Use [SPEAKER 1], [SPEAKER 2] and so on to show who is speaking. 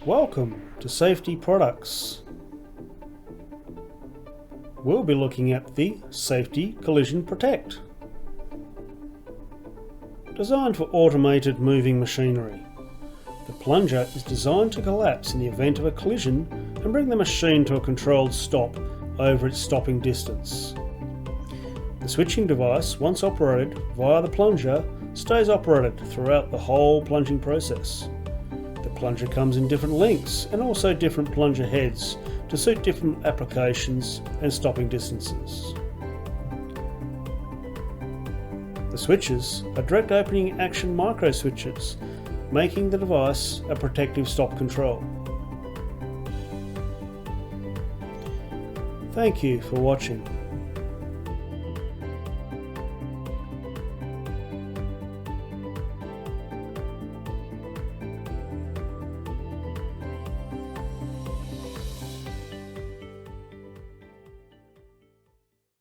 [SPEAKER 1] Welcome to Safety Products. We'll be looking at the Safety Collision Protect. Designed for automated moving machinery, the plunger is designed to collapse in the event of a collision and bring the machine to a controlled stop over its stopping distance. The switching device, once operated via the plunger, stays operated throughout the whole plunging process. The plunger comes in different lengths and also different plunger heads to suit different applications and stopping distances. The switches are direct opening action micro switches, making the device a protective stop control. Thank you for watching.